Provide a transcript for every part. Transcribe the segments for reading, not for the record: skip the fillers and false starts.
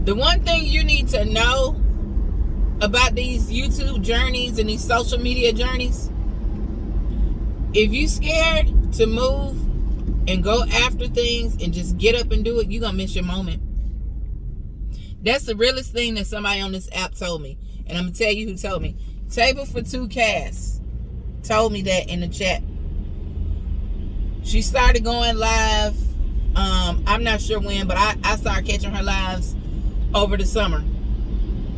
The one thing you need to know about these YouTube journeys and these social media journeys, if you scared to move and go after things and just get up and do it, you're going to miss your moment. That's the realest thing that somebody on this app told me. And I'm going to tell you who told me. Table for Two Casts told me that in the chat. She started going live. I'm not sure when, but I started catching her lives over the summer.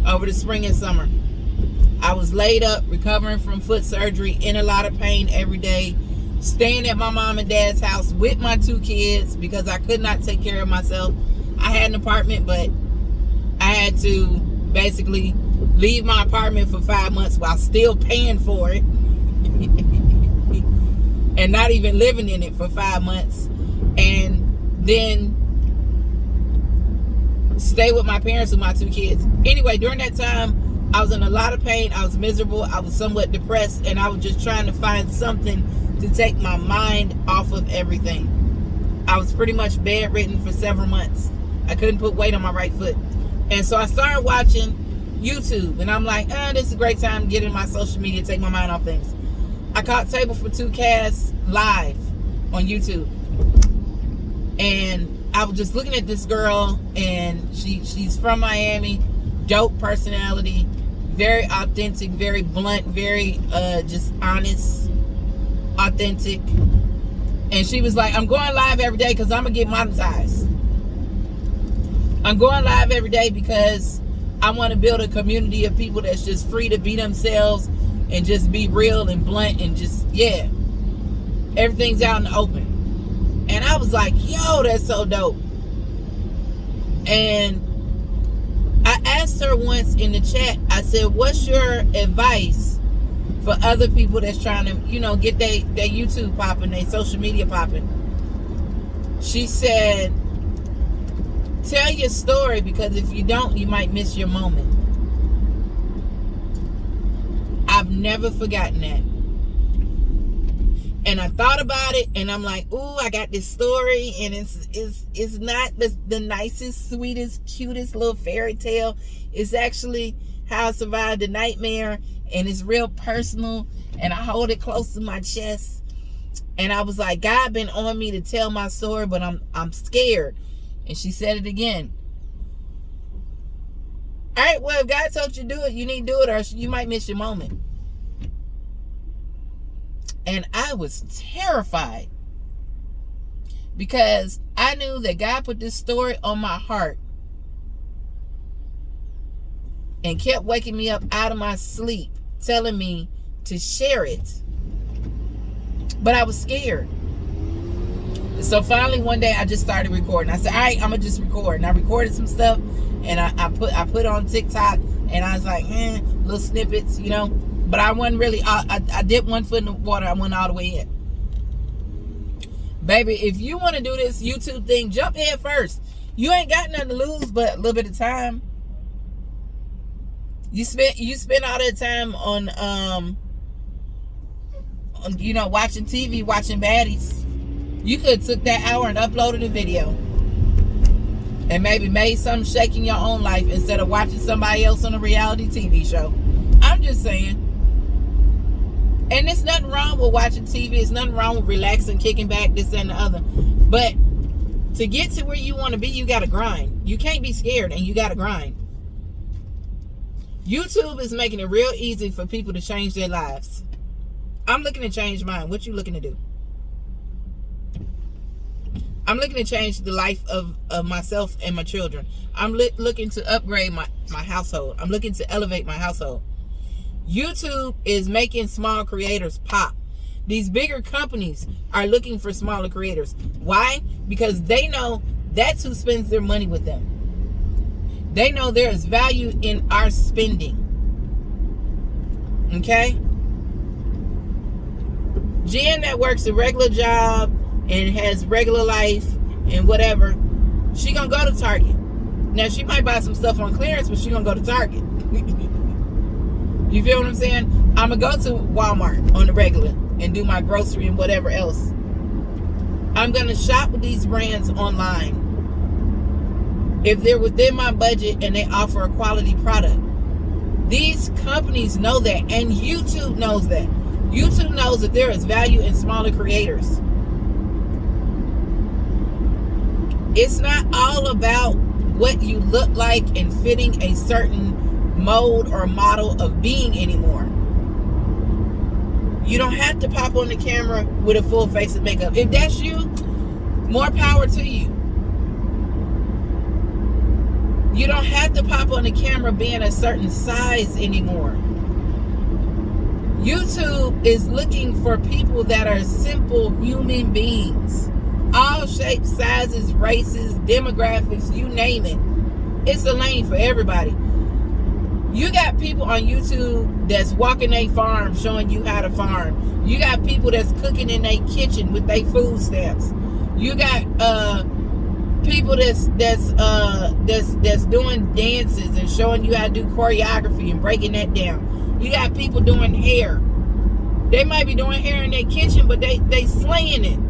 Over the spring and summer. I was laid up, recovering from foot surgery, in a lot of pain every day, staying at my mom and dad's house with my 2 kids because I could not take care of myself. I had an apartment, but I had to basically leave my apartment for 5 months while still paying for it and not even living in it for 5 months, and then stay with my parents with my 2 kids. Anyway, during that time, I was in a lot of pain. I was miserable. I was somewhat depressed, and I was just trying to find something to take my mind off of everything. I was pretty much bedridden for several months. I couldn't put weight on my right foot. And so I started watching YouTube, and I'm like, this is a great time to get in my social media, take my mind off things. I caught Table for Two Casts live on YouTube. And I was just looking at this girl, and she's from Miami, dope personality, very authentic, very blunt, very just honest, authentic. And she was like, I'm going live every day because I'm going to get monetized. I'm going live every day because I want to build a community of people that's just free to be themselves and just be real and blunt and just, yeah. Everything's out in the open. And I was like, yo, that's so dope. And I asked her once in the chat, I said, what's your advice for other people that's trying to, get their YouTube popping, their social media popping? She said, tell your story, because if you don't, you might miss your moment. I've never forgotten that. And I thought about it, and I'm like, ooh, I got this story, and it's not the nicest, sweetest, cutest little fairy tale. It's actually how I survived a nightmare, and it's real personal, and I hold it close to my chest. And I was like, God been on me to tell my story, but I'm scared. And she said it again. All right, well, if God told you to do it, you need to do it, or you might miss your moment. And I was terrified because I knew that God put this story on my heart and kept waking me up out of my sleep, telling me to share it. But I was scared. So finally one day I just started recording. I said, all right, I'm going to just record. And I recorded some stuff, and I put on TikTok, and I was like, little snippets, But I wasn't really, I dipped one foot in the water. I went all the way in. Baby, if you want to do this YouTube thing, jump in first. You ain't got nothing to lose but a little bit of time. You spend all that time on watching TV, watching baddies. You could have took that hour and uploaded a video. And maybe made something shake in your own life instead of watching somebody else on a reality TV show. I'm just saying. And there's nothing wrong with watching TV. There's nothing wrong with relaxing, kicking back, this and the other. But to get to where you want to be, you got to grind. You can't be scared, and you got to grind. YouTube is making it real easy for people to change their lives. I'm looking to change mine. What you looking to do? I'm looking to change the life of myself and my children. I'm looking to upgrade my household. I'm looking to elevate my household. YouTube is making small creators pop. These bigger companies are looking for smaller creators. Why? Because they know that's who spends their money with them. They know there is value in our spending. Okay? Jen that works a regular job and has regular life and whatever, she gonna go to Target. Now, she might buy some stuff on clearance, but she gonna go to Target. You feel what I'm saying? I'm going to go to Walmart on the regular and do my grocery and whatever else. I'm going to shop with these brands online. if they're within my budget and they offer a quality product. These companies know that, and YouTube knows that. YouTube knows that there is value in smaller creators. It's not all about what you look like and fitting a certain mode or model of being anymore. You don't have to pop on the camera with a full face of makeup. If that's you, more power to you. You don't have to pop on the camera being a certain size anymore. YouTube is looking for people that are simple human beings. All shapes, sizes, races, demographics, you name it. It's a lane for everybody. You got people on YouTube that's walking their farm showing you how to farm. You got people that's cooking in their kitchen with their food stamps. You got people that's doing dances and showing you how to do choreography and breaking that down. You got people doing hair. They might be doing hair in their kitchen, but they slaying it.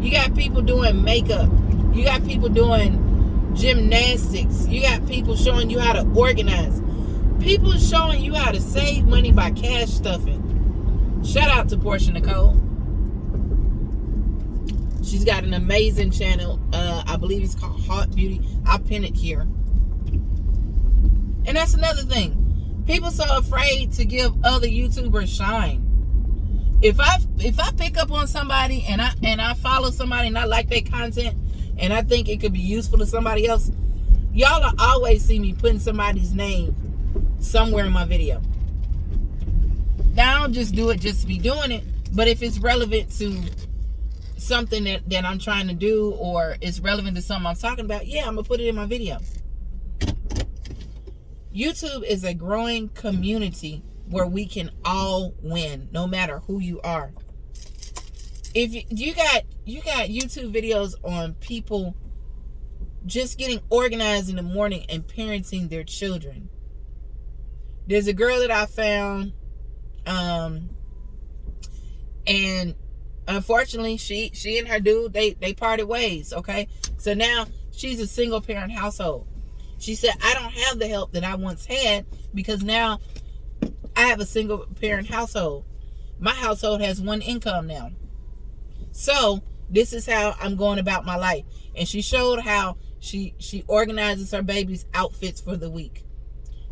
You got people doing makeup. You got people doing gymnastics. You got people showing you how to organize. People showing you how to save money by cash stuffing. Shout out to Portia Nicole. She's got an amazing channel. I believe it's called Hot Beauty. I'll pin it here. And that's another thing. People so afraid to give other YouTubers shine. If I pick up on somebody and I follow somebody and I like their content and I think it could be useful to somebody else, y'all will always see me putting somebody's name somewhere in my video. Now I don't just do it just to be doing it, but if it's relevant to something that I'm trying to do, or it's relevant to something I'm talking about, yeah, I'm gonna put it in my video. YouTube is a growing community where we can all win, no matter who you are. If you got YouTube videos on people just getting organized in the morning and parenting their children. There's a girl that I found, and unfortunately, she and her dude, they parted ways, okay? So now she's a single parent household. She said, I don't have the help that I once had because now I have a single parent household. My household has one income now. So this is how I'm going about my life. And she showed how she organizes her baby's outfits for the week.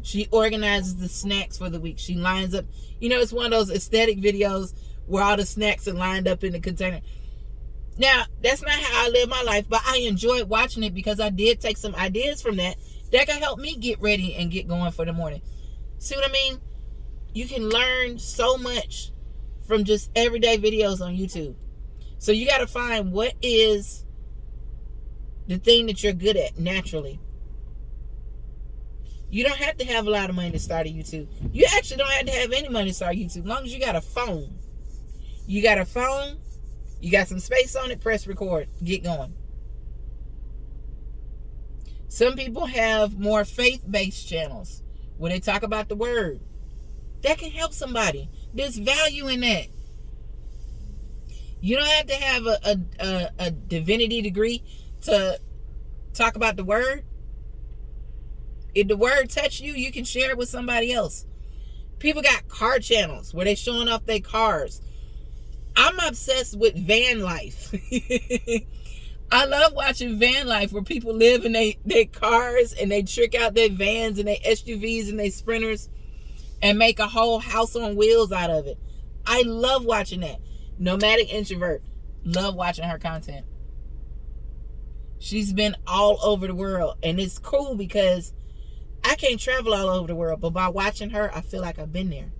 She organizes the snacks for the week. She lines up, it's one of those aesthetic videos where all the snacks are lined up in the container. Now, that's not how I live my life, but I enjoyed watching it because I did take some ideas from that can help me get ready and get going for the morning. See what I mean? You can learn so much from just everyday videos on YouTube. So you got to find what is the thing that you're good at naturally. You don't have to have a lot of money to start a YouTube. You actually don't have to have any money to start YouTube, as long as you got a phone. You got a phone, you got some space on it, press record, get going. Some people have more faith-based channels where they talk about the word. That can help somebody. There's value in that. You don't have to have a divinity degree to talk about the word. If the word touch you, you can share it with somebody else. People got car channels where they showing off their cars. I'm obsessed with van life. I love watching van life where people live in their cars and they trick out their vans and their SUVs and their Sprinters and make a whole house on wheels out of it. I love watching that. Nomadic Introvert. Love watching her content. She's been all over the world. And it's cool because I can't travel all over the world. But by watching her, I feel like I've been there.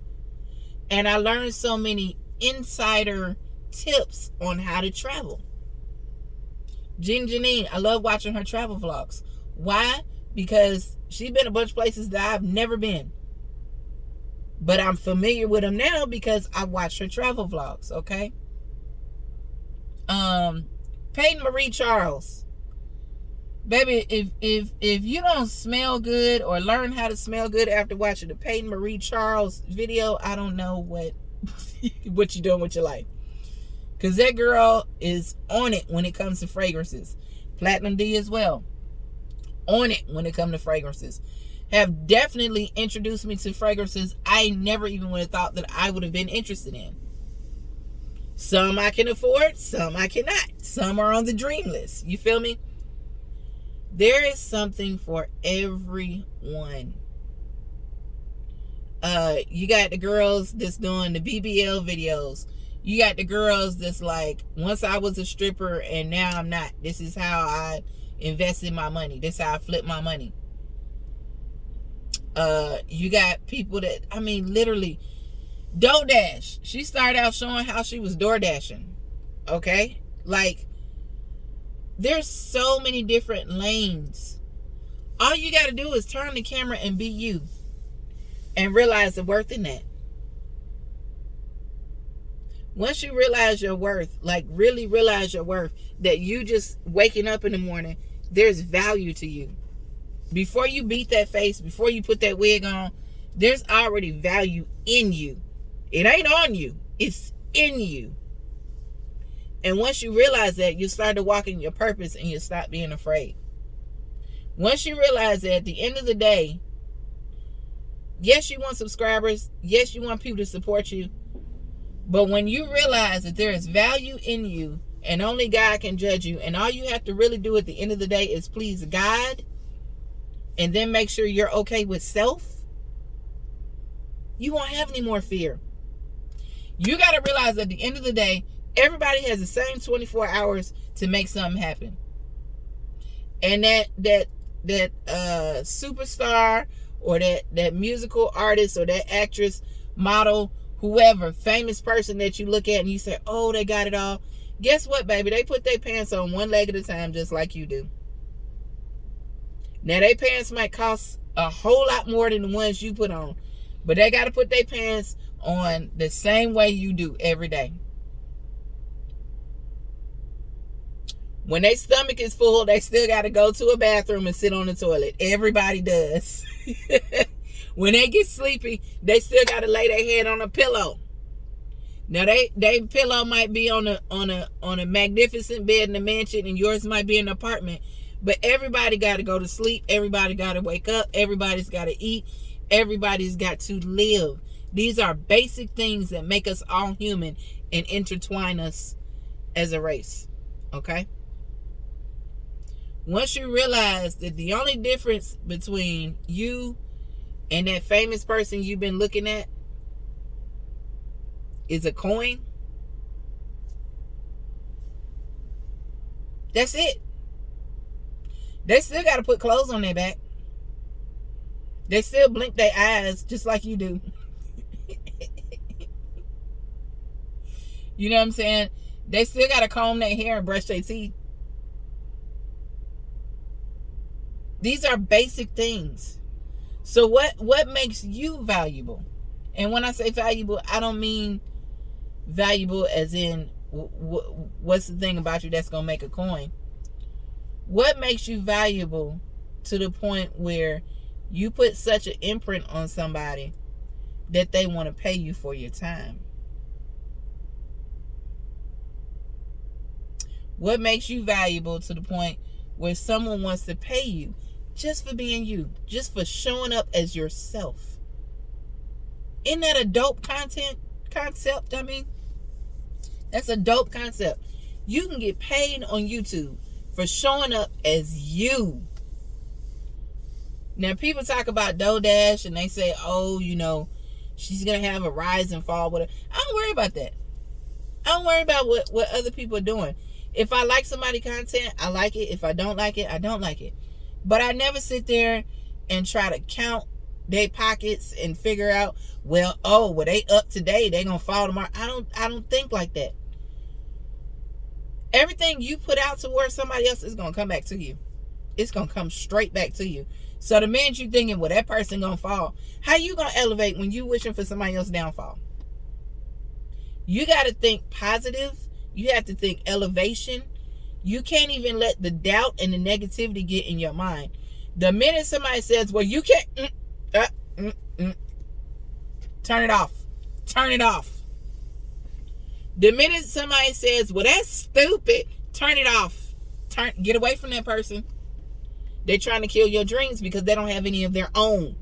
And I learned so many insider tips on how to travel. Janine, I love watching her travel vlogs. Why? Because she's been a bunch of places that I've never been. But I'm familiar with them now because I watched her travel vlogs, okay? Peyton Marie Charles. Baby, if you don't smell good or learn how to smell good after watching the Peyton Marie Charles video, I don't know what you're doing with your life. Because that girl is on it when it comes to fragrances. Platinum D as well. on it when it comes to fragrances. Have definitely introduced me to fragrances I never even would have thought that I would have been interested in. Some I can afford, some I cannot. Some are on the dream list. You feel me? There is something for everyone. You got the girls that's doing the BBL videos. You got the girls that's like, once I was a stripper and now I'm not. This is how I invested my money. This is how I flip my money. You got people that, I mean, literally, DoorDash. She started out showing how she was door dashing. Okay? Like, there's so many different lanes. All you got to do is turn the camera and be you. And realize the worth in that. Once you realize your worth, like really realize your worth, that you just waking up in the morning, there's value to you. Before you beat that face, before you put that wig on, there's already value in you. It ain't on you. It's in you. And once you realize that, you start to walk in your purpose and you stop being afraid. Once you realize that at the end of the day, yes, you want subscribers. Yes, you want people to support you. But when you realize that there is value in you and only God can judge you, and all you have to really do at the end of the day is please God and then make sure you're okay with self, you won't have any more fear. You got to realize at the end of the day, everybody has the same 24 hours to make something happen. And that superstar or that musical artist or that actress, model, whoever, famous person that you look at and you say, oh, they got it all. Guess what, baby? They put their pants on one leg at a time just like you do. Now, their pants might cost a whole lot more than the ones you put on. But they got to put their pants on the same way you do every day. When their stomach is full, they still got to go to a bathroom and sit on the toilet. Everybody does. When they get sleepy, they still got to lay their head on a pillow. Now, they pillow might be on a magnificent bed in a mansion, and yours might be in an apartment. But everybody got to go to sleep. Everybody got to wake up. Everybody's got to eat. Everybody's got to live. These are basic things that make us all human and intertwine us as a race. Okay? Once you realize that the only difference between you and that famous person you've been looking at is a coin, that's it. They still got to put clothes on their back. They still blink their eyes just like you do. You know what I'm saying? They still got to comb their hair and brush their teeth. These are basic things. So what makes you valuable? And when I say valuable, I don't mean valuable as in what's the thing about you that's going to make a coin. What makes you valuable to the point where you put such an imprint on somebody that they want to pay you for your time? What makes you valuable to the point where someone wants to pay you just for being you, just for showing up as yourself? Isn't that a dope concept? I mean, that's a dope concept. You can get paid on YouTube for showing up as you. Now, people talk about DoorDash and they say, oh, you know, she's going to have a rise and fall. Whatever. I don't worry about that. I don't worry about what other people are doing. If I like somebody's content, I like it. If I don't like it, I don't like it. But I never sit there and try to count their pockets and figure out, well, they up today, they going to fall tomorrow. I don't think like that. Everything you put out towards somebody else is going to come back to you. It's going to come straight back to you. So the minute you thinking, well, that person going to fall, how you going to elevate when you wishing for somebody else's downfall? You got to think positive. You have to think elevation. You can't even let the doubt and the negativity get in your mind. The minute somebody says, well, you can't, turn it off. Turn it off. The minute somebody says, well, that's stupid, turn it off. Get away from that person. They're trying to kill your dreams because they don't have any of their own.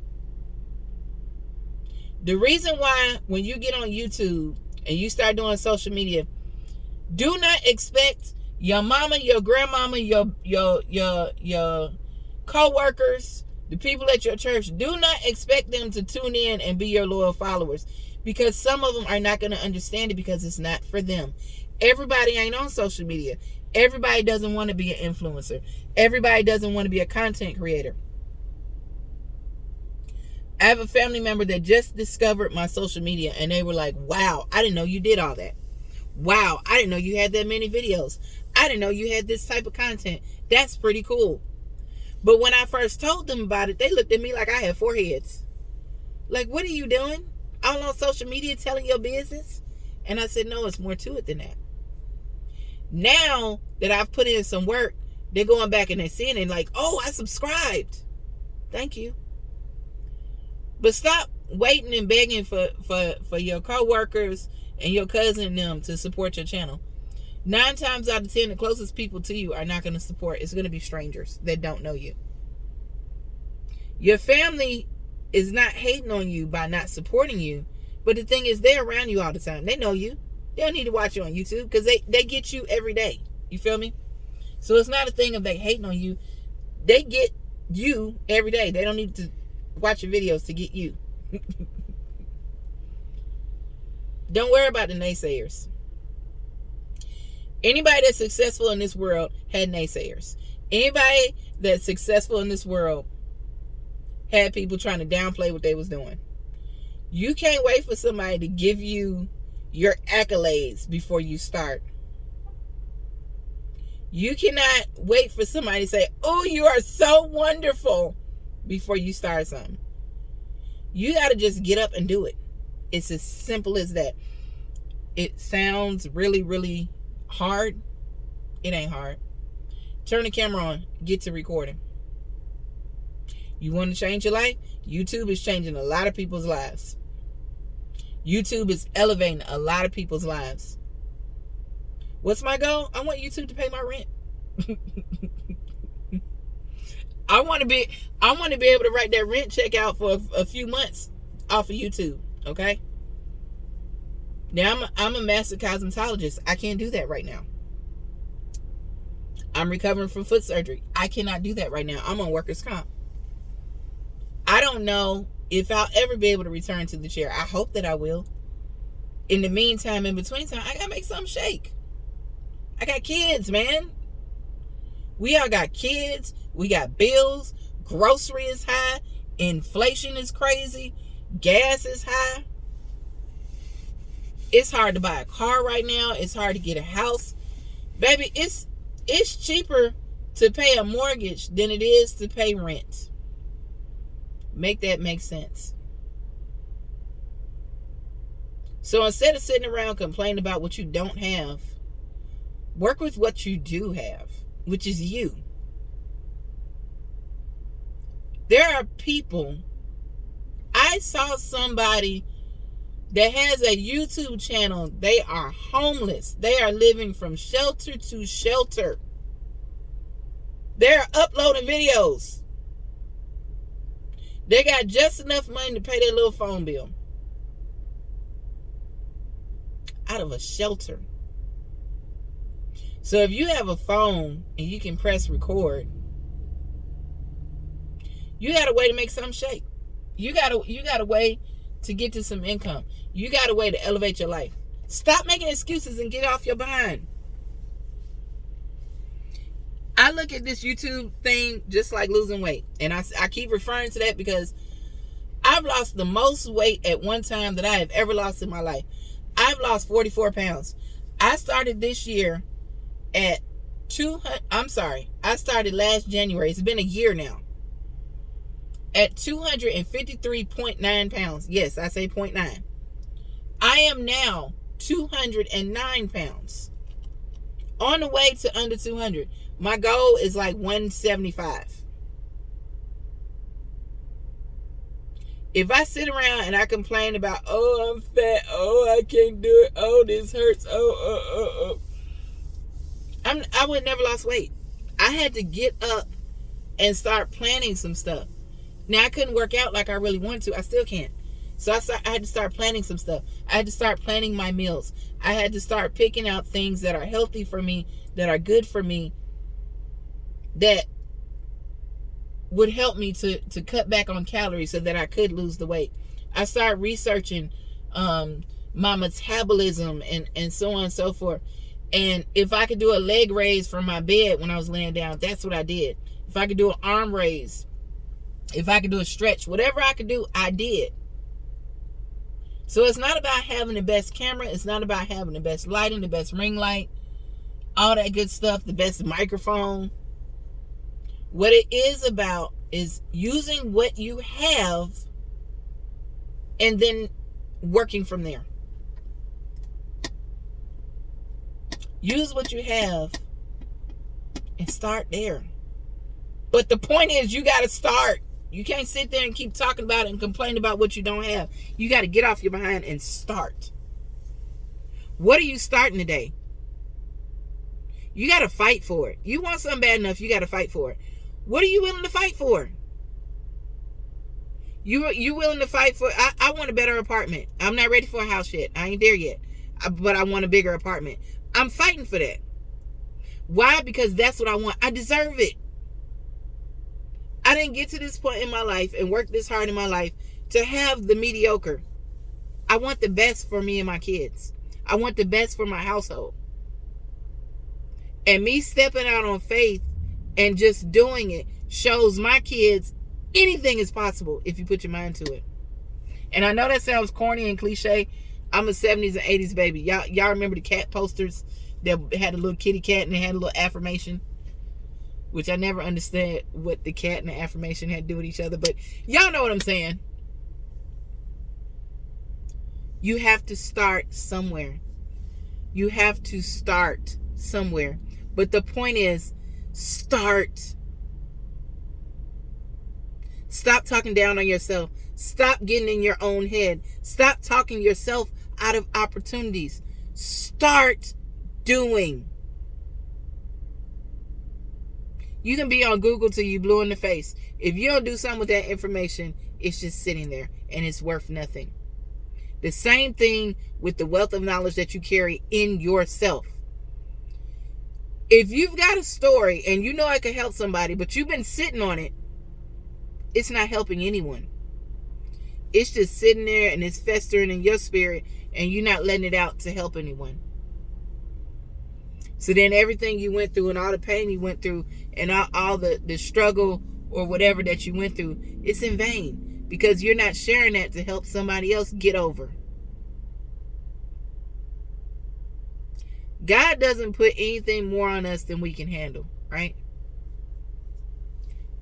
The reason why when you get on YouTube and you start doing social media, do not expect your mama, your grandmama, your co-workers, the people at your church, do not expect them to tune in and be your loyal followers, because some of them are not going to understand it because it's not for them. Everybody ain't on social media. Everybody doesn't want to be an influencer. Everybody doesn't want to be a content creator. I have a family member that just discovered my social media and they were like, wow, I didn't know you did all that. Wow, I didn't know you had that many videos. I didn't know you had this type of content. That's pretty cool. But when I first told them about it, they looked at me like I had 4 heads. Like, what are you doing? All on social media telling your business? And I said, no, it's more to it than that. Now that I've put in some work, they're going back and they're seeing it like, oh, I subscribed. Thank you. But stop waiting and begging for your co-workers and your cousin and them to support your channel. 9 times out of 10, the closest people to you are not going to support. It's going to be strangers that don't know you. Your family is not hating on you by not supporting you. But the thing is, they're around you all the time. They know you. They don't need to watch you on YouTube because they get you every day. You feel me? So it's not a thing of they hating on you. They get you every day. They don't need to watch your videos to get you. Don't worry about the naysayers. Anybody that's successful in this world had naysayers. Anybody that's successful in this world had people trying to downplay what they was doing. You can't wait for somebody to give you your accolades before you start. You cannot wait for somebody to say, oh, you are so wonderful, before you start something. You got to just get up and do it. It's as simple as that. It sounds really, really hard. It ain't hard. Turn the camera on. Get to recording. You want to change your life? YouTube is changing a lot of people's lives. YouTube is elevating a lot of people's lives. What's my goal? I want YouTube to pay my rent. I want to be able to write that rent check out for a few months off of YouTube. Okay. Now I'm a master cosmetologist. I can't do that right now. I'm recovering from foot surgery. I cannot do that right now. I'm on workers' comp. I don't know if I'll ever be able to return to the chair. I hope that I will. In the meantime, in between time, I gotta make something shake. I got kids, man. We all got kids. We got bills. Grocery is high. Inflation is crazy. Gas is high. It's hard to buy a car right now. It's hard to get a house. Baby, it's cheaper to pay a mortgage than it is to pay rent. Make that make sense. So instead of sitting around complaining about what you don't have, work with what you do have, which is you. There are people. I saw somebody that has a YouTube channel. They are homeless. They are living from shelter to shelter. They're uploading videos. They got just enough money to pay their little phone bill. Out of a shelter. So if you have a phone and you can press record, you got a way to make something shake. You got a way to get to some income. You got a way to elevate your life. Stop making excuses and get off your behind. I look at this YouTube thing just like losing weight. And I keep referring to that because I've lost the most weight at one time that I have ever lost in my life. I've lost 44 pounds. I started this year at I started last January. It's been a year now. At 253.9 pounds. Yes, I say 0.9. I am now 209 pounds. On the way to under 200. My goal is like 175. If I sit around and I complain about, oh, I'm fat, oh, I can't do it, oh, this hurts, I would never lost weight. I had to get up and start planning some stuff. Now, I couldn't work out like I really wanted to. I still can't. So I had to start planning some stuff. I had to start planning my meals. I had to start picking out things that are healthy for me, that are good for me, that would help me to cut back on calories so that I could lose the weight. I started researching my metabolism and so on and so forth. And if I could do a leg raise from my bed when I was laying down, that's what I did. If I could do an arm raise, if I could do a stretch, whatever I could do, I did. So it's not about having the best camera. It's not about having the best lighting, the best ring light, all that good stuff, the best microphone. What it is about is using what you have and then working from there. Use what you have and start there. But the point is, you got to start. You can't sit there and keep talking about it and complain about what you don't have. You got to get off your behind and start. What are you starting today? You got to fight for it. You want something bad enough, you got to fight for it. What are you willing to fight for? You willing to fight for? I want a better apartment. I'm not ready for a house yet. I ain't there yet. But I want a bigger apartment. I'm fighting for that. Why? Because that's what I want. I deserve it. I didn't get to this point in my life and work this hard in my life to have the mediocre. I want the best for me and my kids. I want the best for my household. And me stepping out on faith and just doing it shows my kids anything is possible if you put your mind to it. And I know that sounds corny and cliche. I'm a 70s and 80s baby. Y'all remember the cat posters that had a little kitty cat and they had a little affirmation? Which I never understand what the cat and the affirmation had to do with each other. But y'all know what I'm saying. You have to start somewhere. You have to start somewhere. But the point is, start. Stop talking down on yourself. Stop getting in your own head. Stop talking yourself out of opportunities. Start doing. You can be on Google till you blue in the face. If you don't do something with that information, it's just sitting there and it's worth nothing. The same thing with the wealth of knowledge that you carry in yourself. If you've got a story and you know it could help somebody, but you've been sitting on it, it's not helping anyone. It's just sitting there and it's festering in your spirit and you're not letting it out to help anyone. So then everything you went through and all the pain you went through and all the struggle or whatever that you went through, it's in vain because you're not sharing that to help somebody else get over. God doesn't put anything more on us than we can handle, right?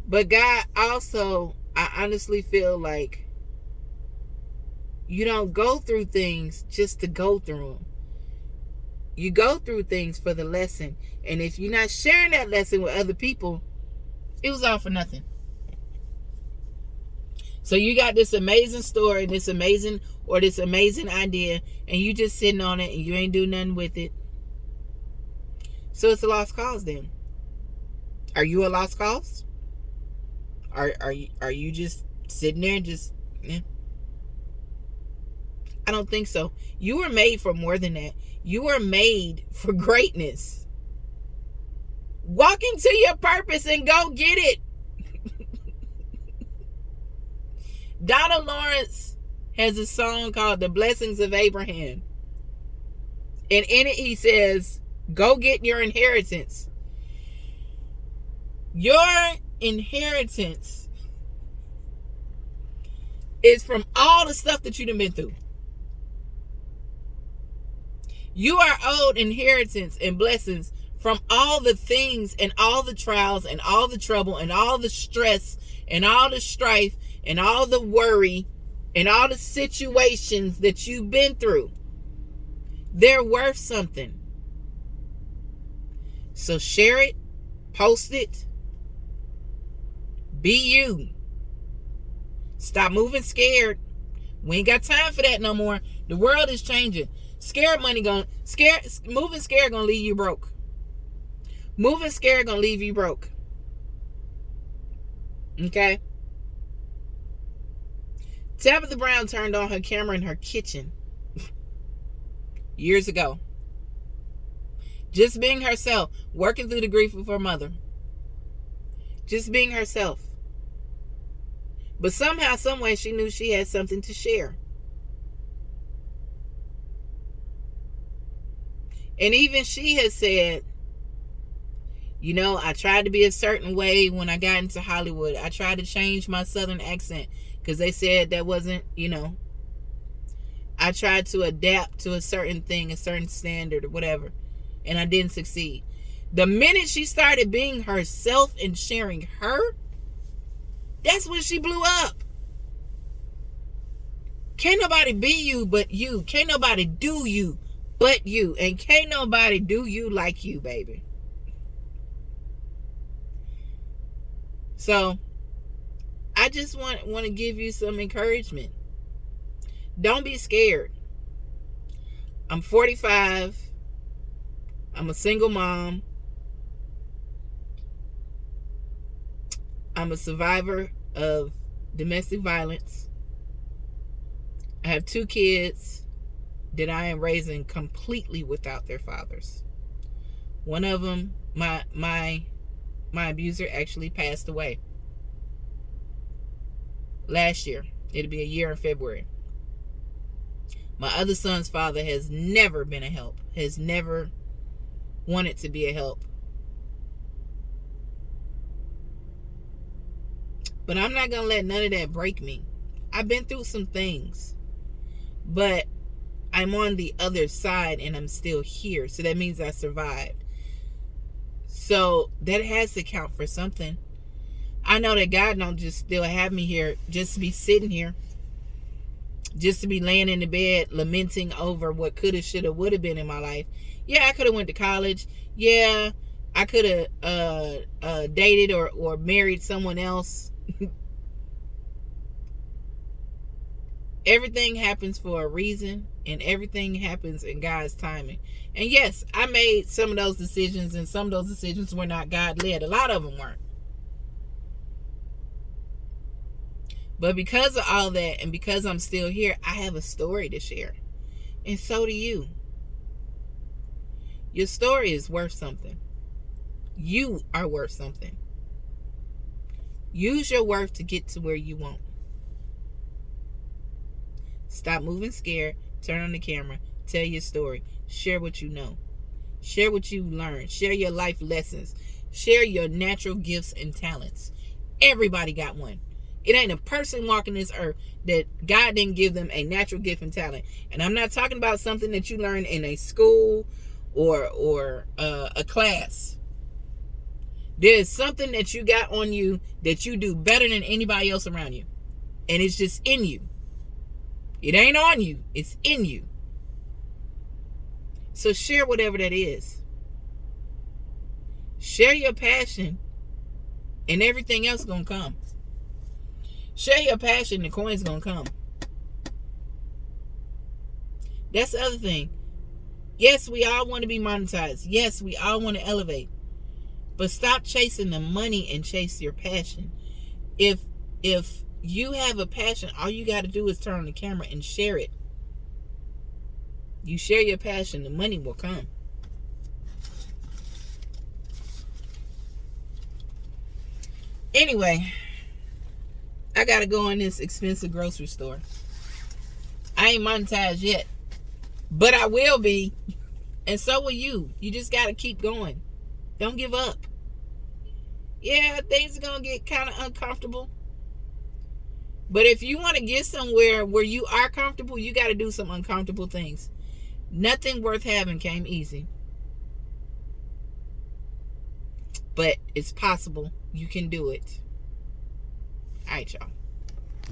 But God also, I honestly feel like you don't go through things just to go through them. You go through things for the lesson. And if you're not sharing that lesson with other people, it was all for nothing. So you got this amazing story, this amazing idea, and you just sitting on it and you ain't doing nothing with it. So it's a lost cause then. Are you a lost cause? Are you just sitting there and just, I don't think so. You were made for more than that. You were made for greatness. Walk into your purpose and go get it. Donald Lawrence has a song called The Blessings of Abraham. And in it he says, go get your inheritance. Your inheritance is from all the stuff that you've been through. You are owed inheritance and blessings from all the things and all the trials and all the trouble and all the stress and all the strife and all the worry and all the situations that you've been through. They're worth something. So share it, post it, be you. Stop moving scared. We ain't got time for that no more. The world is changing. Moving scared gonna leave you broke. Moving scared gonna leave you broke. Okay? Tabitha Brown turned on her camera in her kitchen years ago. Just being herself, working through the grief of her mother. Just being herself. But somehow, someway, she knew she had something to share. And even she has said, you know, I tried to be a certain way when I got into Hollywood. I tried to change my Southern accent because they said that wasn't, you know. I tried to adapt to a certain thing, a certain standard or whatever, and I didn't succeed. The minute she started being herself and sharing her, that's when she blew up. Can't nobody be you but you. Can't nobody do you but you. And can't nobody do you like you, baby. So, I just want to give you some encouragement. Don't be scared. I'm 45. I'm a single mom. I'm a survivor of domestic violence. I have 2 kids that I am raising completely without their fathers. One of them, my abuser, actually passed away last year. It'll be a year in February. My other son's father has never been a help, has never wanted to be a help. But I'm not going to let none of that break me. I've been through some things, but I'm on the other side and I'm still here. So that means I survived. So that has to count for something. I know that God don't just still have me here just to be sitting here, just to be laying in the bed lamenting over what coulda, shoulda, woulda been in my life. Yeah, I could have went to college. Yeah, I could have dated or married someone else. Everything happens for a reason, and everything happens in God's timing. And yes, I made some of those decisions, and some of those decisions were not God-led. A lot of them weren't. But because of all that, and because I'm still here, I have a story to share. And so do you. Your story is worth something. You are worth something. Use your worth to get to where you want. Stop moving scared. Turn on the camera. Tell your story. Share what you know. Share what you learned. Share your life lessons. Share your natural gifts and talents. Everybody got one. It ain't a person walking this earth that God didn't give them a natural gift and talent. And I'm not talking about something that you learn in a school or a class. There's something that you got on you that you do better than anybody else around you. And it's just in you. It ain't on you. It's in you. So share whatever that is. Share your passion and everything else gonna come. Share your passion, the coin's gonna come. That's the other thing. Yes, we all want to be monetized. Yes, we all want to elevate. But stop chasing the money and chase your passion. If you have a passion, all you got to do is turn on the camera and share it. You share your passion, the money will come. Anyway, I got to go in this expensive grocery store. I ain't monetized yet, but I will be. And so will you. You just got to keep going. Don't give up. Yeah, things are going to get kind of uncomfortable. But if you want to get somewhere where you are comfortable, you got to do some uncomfortable things. Nothing worth having came easy. But it's possible. You can do it. All right, y'all.